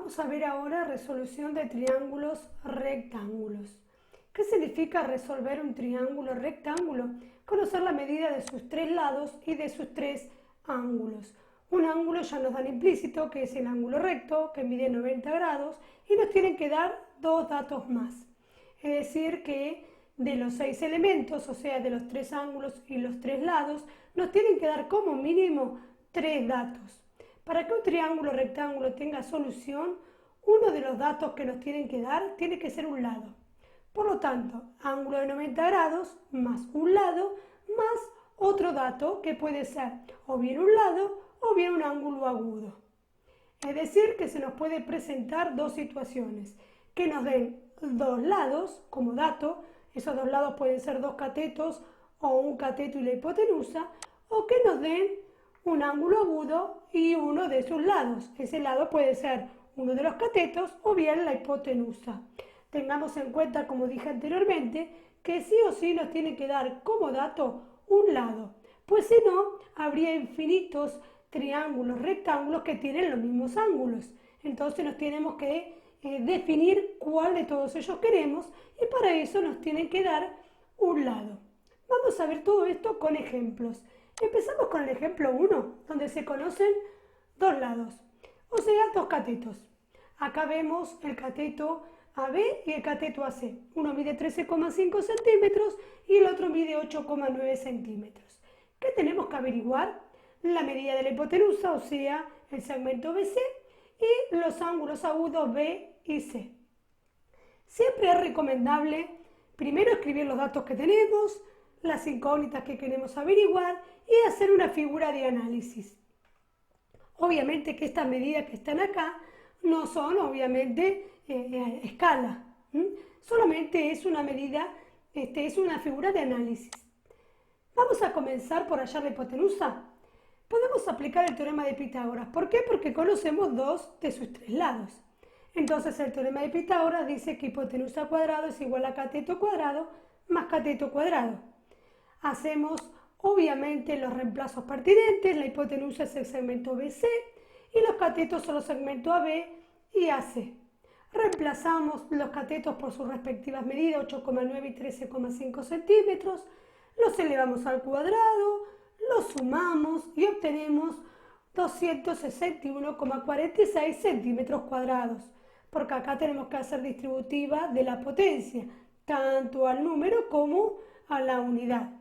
Vamos a ver ahora resolución de triángulos rectángulos. ¿Qué significa resolver un triángulo rectángulo? Conocer la medida de sus tres lados y de sus tres ángulos. Un ángulo ya nos dan implícito, que es el ángulo recto, que mide 90 grados, y nos tienen que dar dos datos más. Es decir, que de los 6 elementos, o sea, de los tres ángulos y los tres lados, nos tienen que dar como mínimo 3 datos. Para que un triángulo rectángulo tenga solución, uno de los datos que nos tienen que dar tiene que ser un lado. Por lo tanto, ángulo de 90 grados más un lado más otro dato que puede ser o bien un lado o bien un ángulo agudo. Es decir, que se nos puede presentar dos situaciones, que nos den dos lados como dato, esos dos lados pueden ser dos catetos o un cateto y la hipotenusa, o que nos den un ángulo agudo y uno de sus lados. Ese lado puede ser uno de los catetos o bien la hipotenusa. Tengamos en cuenta, como dije anteriormente, que sí o sí nos tiene que dar como dato un lado, pues si no, habría infinitos triángulos, rectángulos que tienen los mismos ángulos. Entonces nos tenemos que definir cuál de todos ellos queremos y para eso nos tienen que dar un lado. Vamos a ver todo esto con ejemplos. Empezamos con el ejemplo 1, donde se conocen dos lados, o sea, dos catetos. Acá vemos el cateto AB y el cateto AC. Uno mide 13,5 centímetros y el otro mide 8,9 centímetros. ¿Qué tenemos que averiguar? La medida de la hipotenusa, o sea, el segmento BC, y los ángulos agudos B y C. Siempre es recomendable primero escribir los datos que tenemos, las incógnitas que queremos averiguar y hacer una figura de análisis. Obviamente que estas medidas que están acá no son obviamente escala, solamente es una medida, es una figura de análisis. Vamos a comenzar por hallar la hipotenusa. Podemos aplicar el teorema de Pitágoras. ¿Por qué? Porque conocemos dos de sus tres lados. Entonces el teorema de Pitágoras dice que hipotenusa cuadrado es igual a cateto cuadrado más cateto cuadrado. Hacemos obviamente los reemplazos pertinentes, la hipotenusa es el segmento BC y los catetos son los segmentos AB y AC. Reemplazamos los catetos por sus respectivas medidas, 8,9 y 13,5 centímetros, los elevamos al cuadrado, los sumamos y obtenemos 261,46 centímetros cuadrados, porque acá tenemos que hacer distributiva de la potencia, tanto al número como a la unidad.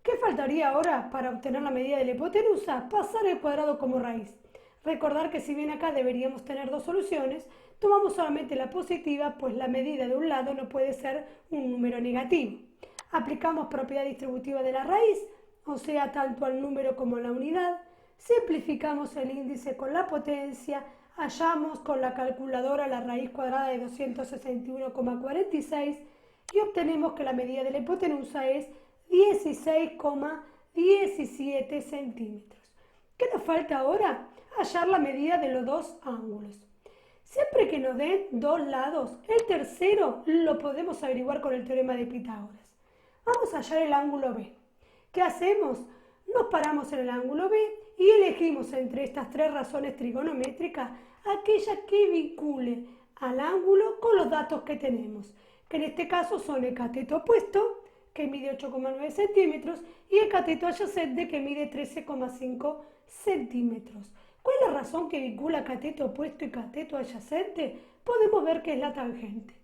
¿Qué faltaría ahora para obtener la medida de la hipotenusa? Pasar el cuadrado como raíz. Recordar que si bien acá deberíamos tener dos soluciones, tomamos solamente la positiva, pues la medida de un lado no puede ser un número negativo. Aplicamos propiedad distributiva de la raíz, o sea, tanto al número como a la unidad. Simplificamos el índice con la potencia, hallamos con la calculadora la raíz cuadrada de 261,46 y obtenemos que la medida de la hipotenusa es 16,17 centímetros. ¿Qué nos falta ahora? Hallar la medida de los dos ángulos. Siempre que nos den dos lados, el tercero lo podemos averiguar con el teorema de Pitágoras. Vamos a hallar el ángulo B. ¿Qué hacemos? Nos paramos en el ángulo B y elegimos entre estas tres razones trigonométricas aquella que vincule al ángulo con los datos que tenemos, que en este caso son el cateto opuesto, que mide 8,9 centímetros, y el cateto adyacente, que mide 13,5 centímetros. ¿Cuál es la razón que vincula cateto opuesto y cateto adyacente? Podemos ver que es la tangente.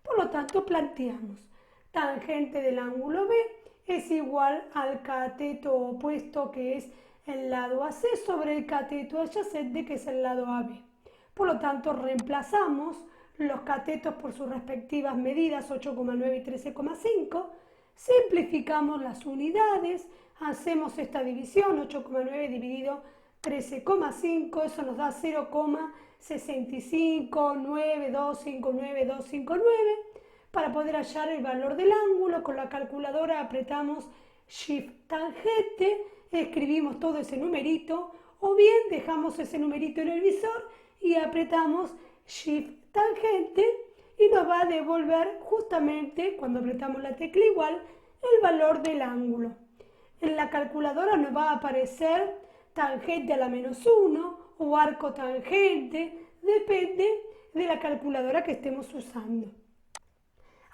Por lo tanto, planteamos tangente del ángulo B es igual al cateto opuesto, que es el lado AC, sobre el cateto adyacente, que es el lado AB. Por lo tanto, reemplazamos los catetos por sus respectivas medidas, 8,9 y 13,5, simplificamos las unidades, hacemos esta división, 8,9 dividido 13,5, eso nos da 0,659259259. Para poder hallar el valor del ángulo, con la calculadora apretamos Shift tangente, escribimos todo ese numerito, o bien dejamos ese numerito en el visor y apretamos Shift tangente y nos va a devolver justamente, cuando apretamos la tecla igual, el valor del ángulo. En la calculadora nos va a aparecer tangente a la menos 1 o arco tangente, depende de la calculadora que estemos usando.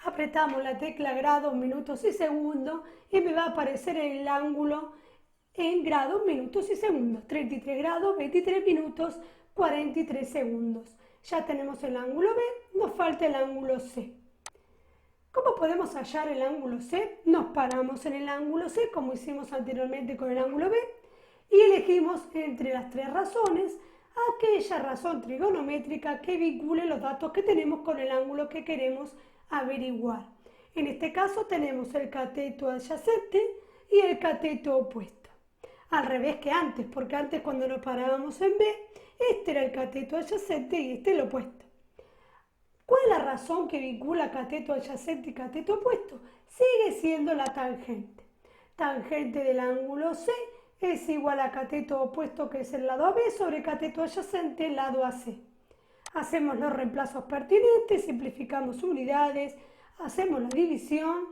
Apretamos la tecla grados, minutos y segundos y me va a aparecer el ángulo en grados, minutos y segundos. 33 grados, 23 minutos, 43 segundos. Ya tenemos el ángulo B, nos falta el ángulo C. ¿Cómo podemos hallar el ángulo C? Nos paramos en el ángulo C, como hicimos anteriormente con el ángulo B, y elegimos entre las tres razones aquella razón trigonométrica que vincule los datos que tenemos con el ángulo que queremos averiguar. En este caso tenemos el cateto adyacente y el cateto opuesto. Al revés que antes, porque antes cuando nos parábamos en B, este era el cateto adyacente y este el opuesto. ¿Cuál es la razón que vincula cateto adyacente y cateto opuesto? Sigue siendo la tangente. Tangente del ángulo C es igual a cateto opuesto, que es el lado AB, sobre cateto adyacente, el lado AC. Hacemos los reemplazos pertinentes, simplificamos unidades, hacemos la división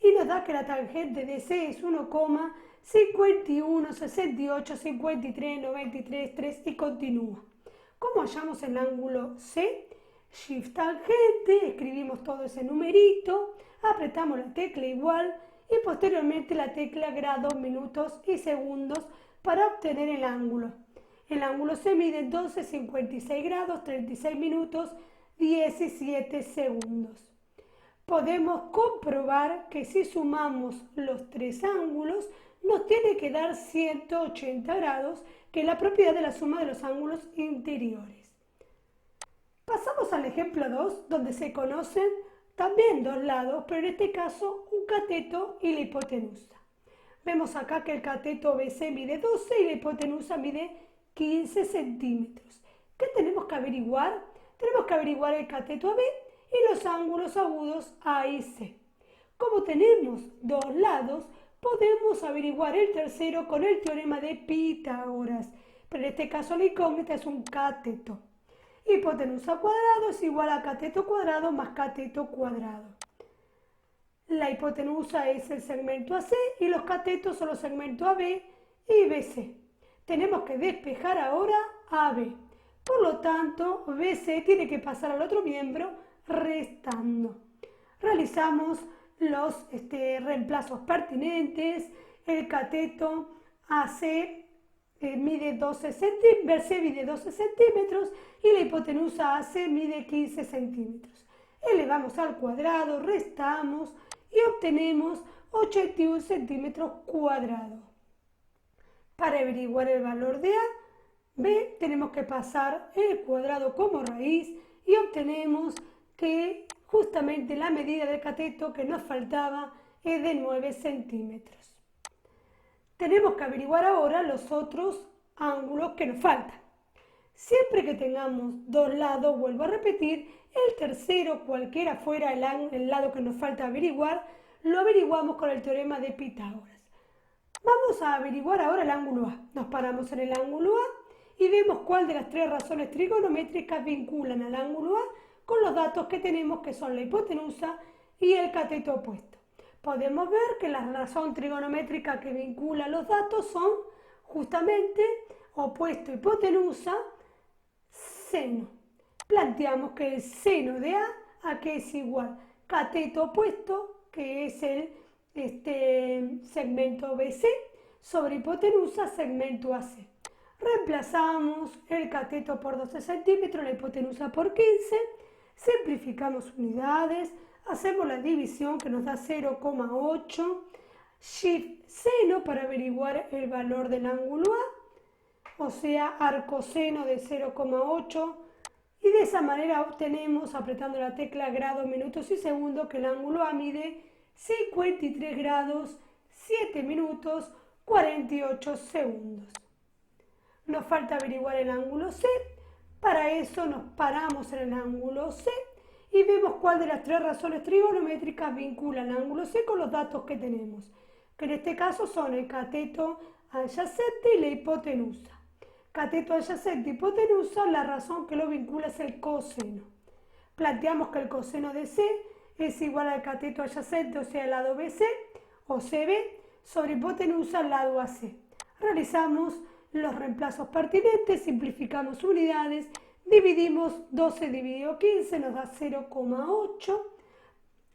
y nos da que la tangente de C es 1,51, 68, 53, 93, 3 y continúa. ¿Cómo hallamos el ángulo C? Shift tangente, escribimos todo ese numerito, apretamos la tecla igual y posteriormente la tecla grados, minutos y segundos para obtener el ángulo. El ángulo se mide en 12,56 grados, 36 minutos, 17 segundos. Podemos comprobar que si sumamos los tres ángulos nos tiene que dar 180 grados, que es la propiedad de la suma de los ángulos interiores. Pasamos al ejemplo 2, donde se conocen también dos lados, pero en este caso un cateto y la hipotenusa. Vemos acá que el cateto BC mide 12 y la hipotenusa mide 15 centímetros. ¿Qué tenemos que averiguar? Tenemos que averiguar el cateto AB y los ángulos agudos A y C. Como tenemos dos lados, podemos averiguar el tercero con el teorema de Pitágoras, pero en este caso la incógnita es un cateto. Hipotenusa cuadrado es igual a cateto cuadrado más cateto cuadrado. La hipotenusa es el segmento AC y los catetos son los segmentos AB y BC. Tenemos que despejar ahora AB. Por lo tanto, BC tiene que pasar al otro miembro restando. Realizamos los reemplazos pertinentes. El cateto AC mide 12 centímetros, BC mide 12 centímetros y la hipotenusa AC mide 15 centímetros. Elevamos al cuadrado, restamos y obtenemos 81 centímetros cuadrados. Para averiguar el valor de A, B, tenemos que pasar el cuadrado como raíz y obtenemos que justamente la medida del cateto que nos faltaba es de 9 centímetros. Tenemos que averiguar ahora los otros ángulos que nos faltan. Siempre que tengamos dos lados, vuelvo a repetir, el tercero, cualquiera fuera el lado que nos falta averiguar, lo averiguamos con el teorema de Pitágoras. Vamos a averiguar ahora el ángulo A. Nos paramos en el ángulo A y vemos cuál de las tres razones trigonométricas vinculan al ángulo A con los datos que tenemos, que son la hipotenusa y el cateto opuesto. Podemos ver que la razón trigonométrica que vincula los datos son justamente opuesto hipotenusa, seno. Planteamos que el seno de A que es igual cateto opuesto, que es el segmento BC, sobre hipotenusa, segmento AC. Reemplazamos el cateto por 12 centímetros, la hipotenusa por 15, simplificamos unidades, hacemos la división que nos da 0,8, shift seno para averiguar el valor del ángulo A, o sea, arcoseno de 0,8, y de esa manera obtenemos, apretando la tecla grados, minutos y segundos, que el ángulo A mide 53 grados, 7 minutos, 48 segundos. Nos falta averiguar el ángulo C. Para eso nos paramos en el ángulo C y vemos cuál de las tres razones trigonométricas vincula el ángulo C con los datos que tenemos, que en este caso son el cateto adyacente y la hipotenusa. Cateto adyacente y hipotenusa, la razón que lo vincula es el coseno. Planteamos que el coseno de C es igual al cateto adyacente, o sea, el lado BC, o CB, sobre hipotenusa, al lado AC. Realizamos los reemplazos pertinentes, simplificamos unidades, dividimos 12 dividido 15, nos da 0,8,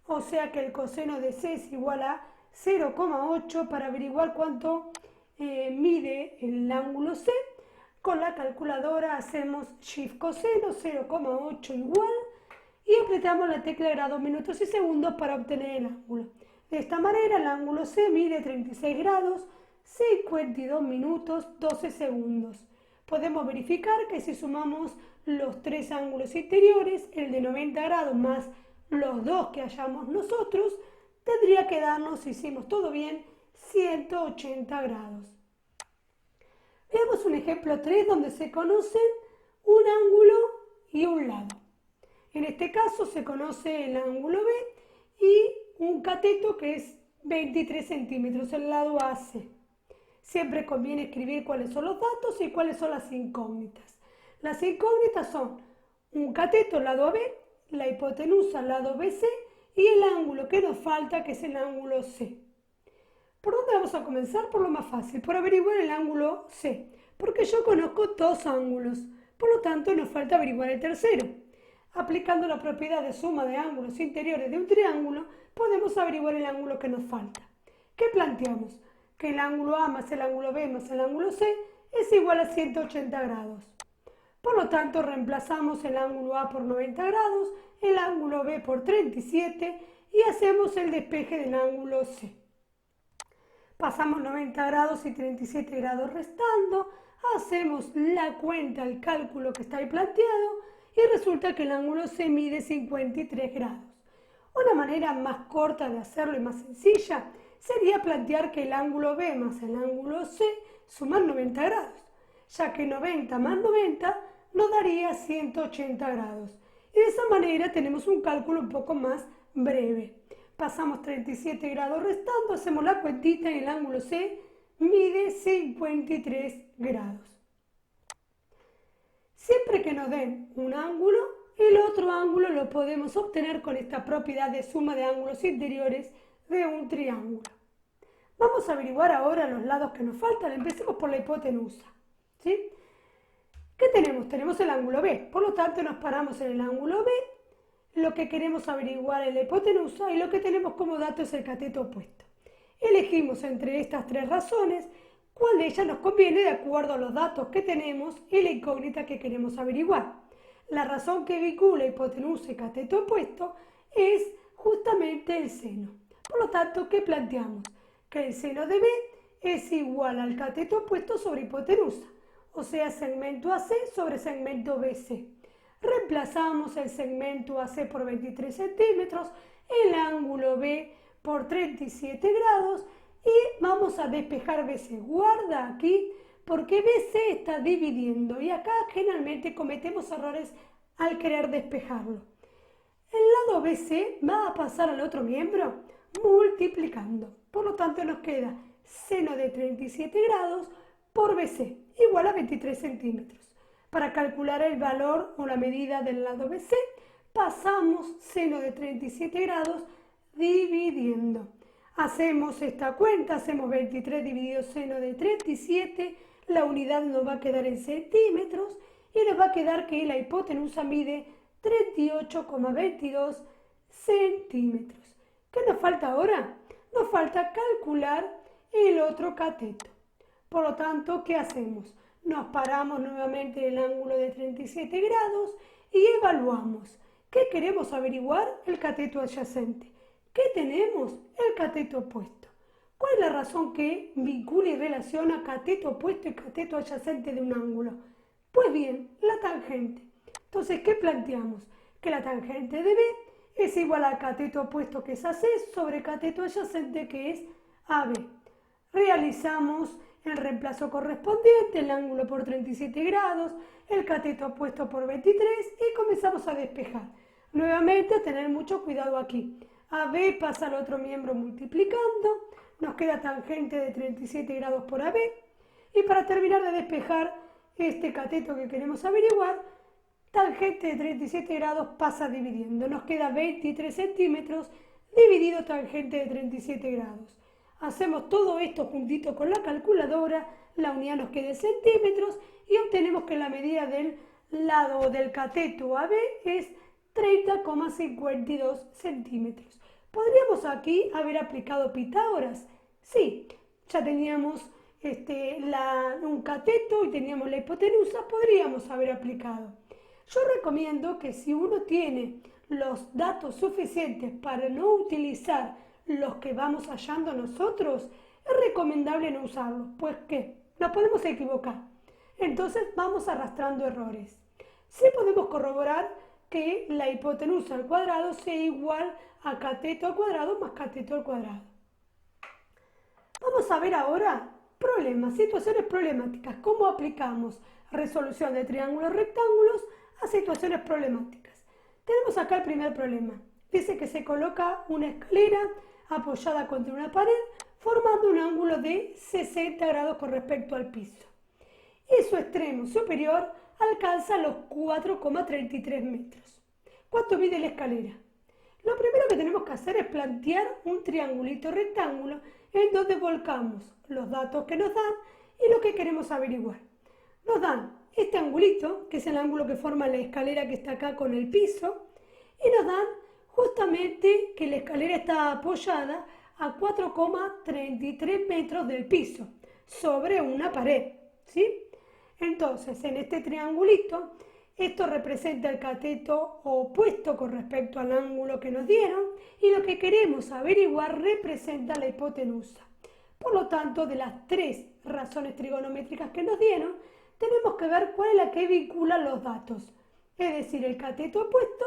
o sea que el coseno de C es igual a 0,8. Para averiguar cuánto mide el ángulo C, con la calculadora hacemos Shift coseno, 0,8 igual, y apretamos la tecla de grados, minutos y segundos para obtener el ángulo. De esta manera el ángulo C mide 36 grados, 52 minutos, 12 segundos. Podemos verificar que si sumamos los tres ángulos interiores, el de 90 grados más los dos que hallamos nosotros, tendría que darnos, si hicimos todo bien, 180 grados. Veamos un ejemplo 3 donde se conocen un ángulo y un lado. En este caso se conoce el ángulo B y un cateto que es 23 centímetros, el lado AC. Siempre conviene escribir cuáles son los datos y cuáles son las incógnitas. Las incógnitas son un cateto, lado AB, la hipotenusa, lado BC, y el ángulo que nos falta, que es el ángulo C. ¿Por dónde vamos a comenzar? Por lo más fácil, por averiguar el ángulo C, porque yo conozco dos ángulos, por lo tanto nos falta averiguar el tercero. Aplicando la propiedad de suma de ángulos interiores de un triángulo, podemos averiguar el ángulo que nos falta. ¿Qué planteamos? Que el ángulo A más el ángulo B más el ángulo C es igual a 180 grados. Por lo tanto, reemplazamos el ángulo A por 90 grados, el ángulo B por 37 y hacemos el despeje del ángulo C. Pasamos 90 grados y 37 grados restando, hacemos la cuenta, el cálculo que está ahí planteado y resulta que el ángulo C mide 53 grados. Una manera más corta de hacerlo y más sencilla sería plantear que el ángulo B más el ángulo C suman 90 grados, ya que 90 más 90 nos daría 180 grados. Y de esa manera tenemos un cálculo un poco más breve. Pasamos 37 grados restando, hacemos la cuentita y el ángulo C mide 53 grados. Siempre que nos den un ángulo, el otro ángulo lo podemos obtener con esta propiedad de suma de ángulos interiores de un triángulo. Vamos a averiguar ahora los lados que nos faltan. Empecemos por la hipotenusa, ¿sí? ¿Qué tenemos? Tenemos el ángulo B, por lo tanto nos paramos en el ángulo B, lo que queremos averiguar es la hipotenusa y lo que tenemos como dato es el cateto opuesto. Elegimos entre estas tres razones cuál de ellas nos conviene de acuerdo a los datos que tenemos y la incógnita que queremos averiguar. La razón que vincula hipotenusa y cateto opuesto es justamente el seno. Por lo tanto, ¿qué planteamos? Que el seno de B es igual al cateto opuesto sobre hipotenusa, o sea, segmento AC sobre segmento BC. Reemplazamos el segmento AC por 23 centímetros, el ángulo B por 37 grados y vamos a despejar BC. Guarda aquí porque BC está dividiendo y acá generalmente cometemos errores al querer despejarlo. El lado BC va a pasar al otro miembro multiplicando. Por lo tanto nos queda seno de 37 grados por BC igual a 23 centímetros. Para calcular el valor o la medida del lado BC, pasamos seno de 37 grados dividiendo. Hacemos esta cuenta, hacemos 23 dividido seno de 37, la unidad nos va a quedar en centímetros y nos va a quedar que la hipotenusa mide 38,22 centímetros. ¿Qué nos falta ahora? Nos falta calcular el otro cateto. Por lo tanto, ¿qué hacemos? Nos paramos nuevamente en el ángulo de 37 grados y evaluamos. ¿Qué queremos averiguar? El cateto adyacente. ¿Qué tenemos? El cateto opuesto. ¿Cuál es la razón que vincula y relaciona cateto opuesto y cateto adyacente de un ángulo? Pues bien, la tangente. Entonces, ¿qué planteamos? Que la tangente de B es igual al cateto opuesto que es AC sobre cateto adyacente que es AB. Realizamos el reemplazo correspondiente, el ángulo por 37 grados, el cateto opuesto por 23 y comenzamos a despejar. Nuevamente, tener mucho cuidado aquí. AB pasa al otro miembro multiplicando, nos queda tangente de 37 grados por AB y para terminar de despejar este cateto que queremos averiguar, tangente de 37 grados pasa dividiendo, nos queda 23 centímetros dividido tangente de 37 grados. Hacemos todo esto juntito con la calculadora la unidad nos quede centímetros y obtenemos que la medida del lado del cateto AB es 30,52 centímetros. ¿Podríamos aquí haber aplicado Pitágoras? Sí, ya teníamos un cateto y teníamos la hipotenusa, podríamos haber aplicado. Yo recomiendo que si uno tiene los datos suficientes para no utilizar los que vamos hallando nosotros, es recomendable no usarlos, pues que nos podemos equivocar. Entonces vamos arrastrando errores. Sí podemos corroborar que la hipotenusa al cuadrado sea igual a cateto al cuadrado más cateto al cuadrado. Vamos a ver ahora problemas, situaciones problemáticas, cómo aplicamos resolución de triángulos rectángulos a situaciones problemáticas. Tenemos acá el primer problema. Dice que se coloca una escalera apoyada contra una pared formando un ángulo de 60 grados con respecto al piso. Y su extremo superior alcanza los 4,33 metros. ¿Cuánto mide la escalera? Lo primero que tenemos que hacer es plantear un triangulito rectángulo en donde volcamos los datos que nos dan y lo que queremos averiguar. Nos dan este angulito, que es el ángulo que forma la escalera que está acá con el piso, y nos dan justamente que la escalera está apoyada a 4,33 metros del piso sobre una pared, ¿sí? Entonces, en este triangulito, esto representa el cateto opuesto con respecto al ángulo que nos dieron y lo que queremos averiguar representa la hipotenusa. Por lo tanto, de las tres razones trigonométricas que nos dieron, tenemos que ver cuál es la que vincula los datos, es decir, el cateto opuesto,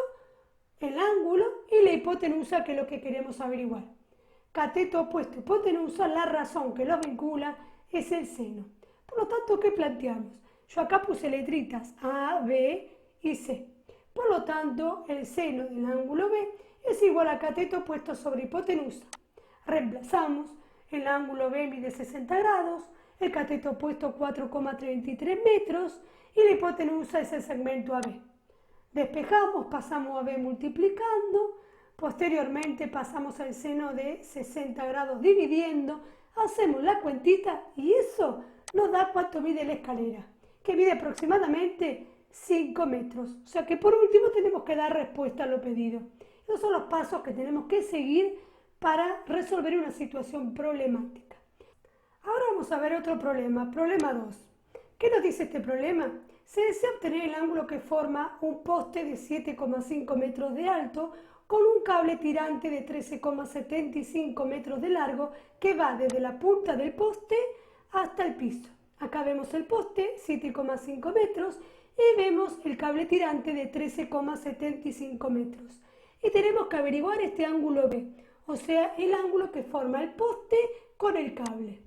el ángulo y la hipotenusa, que es lo que queremos averiguar. Cateto opuesto, hipotenusa, la razón que los vincula es el seno. Por lo tanto, ¿qué planteamos? Yo acá puse letritas A, B y C. Por lo tanto, el seno del ángulo B es igual a cateto opuesto sobre hipotenusa. Reemplazamos, el ángulo B mide 60 grados, el cateto opuesto 4,33 metros y la hipotenusa es el segmento AB. Despejamos, pasamos a B multiplicando, posteriormente pasamos al seno de 60 grados dividiendo, hacemos la cuentita y eso nos da cuánto mide la escalera, que mide aproximadamente 5 metros. O sea que por último tenemos que dar respuesta a lo pedido. Esos son los pasos que tenemos que seguir para resolver una situación problemática. Ahora vamos a ver otro problema, problema 2. ¿Qué nos dice este problema? Se desea obtener el ángulo que forma un poste de 7,5 metros de alto con un cable tirante de 13,75 metros de largo que va desde la punta del poste hasta el piso. Acá vemos el poste, 7,5 metros, y vemos el cable tirante de 13,75 metros. Y tenemos que averiguar este ángulo B, o sea, el ángulo que forma el poste con el cable.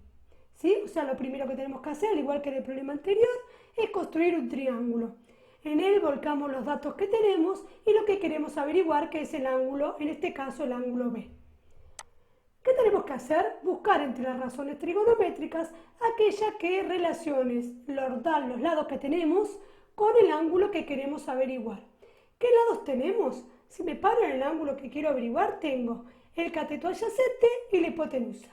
¿Sí? O sea, lo primero que tenemos que hacer, al igual que en el problema anterior, es construir un triángulo. En él volcamos los datos que tenemos y lo que queremos averiguar, que es el ángulo, en este caso el ángulo B. ¿Qué tenemos que hacer? Buscar entre las razones trigonométricas aquellas que relaciones los lados que tenemos con el ángulo que queremos averiguar. ¿Qué lados tenemos? Si me paro en el ángulo que quiero averiguar, tengo el cateto adyacente y la hipotenusa.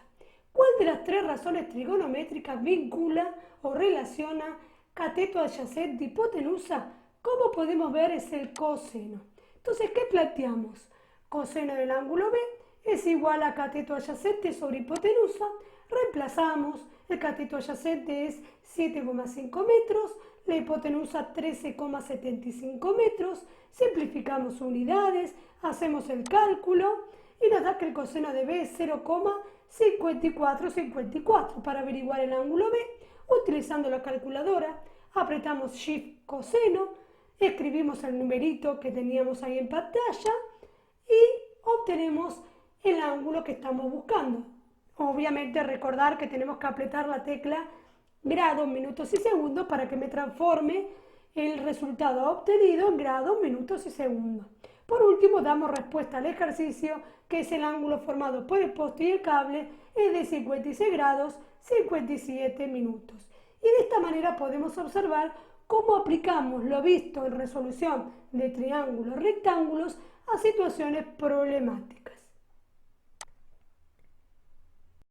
¿Cuál de las tres razones trigonométricas vincula o relaciona cateto adyacente y hipotenusa? Como podemos ver, es el coseno. Entonces, ¿qué planteamos? Coseno del ángulo B es igual a cateto adyacente sobre hipotenusa. Reemplazamos, el cateto adyacente es 7,5 metros, la hipotenusa 13,75 metros, simplificamos unidades, hacemos el cálculo y nos da que el coseno de B es 0,5454. Para averiguar el ángulo B, utilizando la calculadora, apretamos Shift coseno, escribimos el numerito que teníamos ahí en pantalla y obtenemos el ángulo que estamos buscando. Obviamente recordar que tenemos que apretar la tecla grados, minutos y segundos para que me transforme el resultado obtenido en grados, minutos y segundos. Por último, damos respuesta al ejercicio, que es el ángulo formado por el poste y el cable, es de 56 grados, 57 minutos. Y de esta manera podemos observar cómo aplicamos lo visto en resolución de triángulos rectángulos a situaciones problemáticas.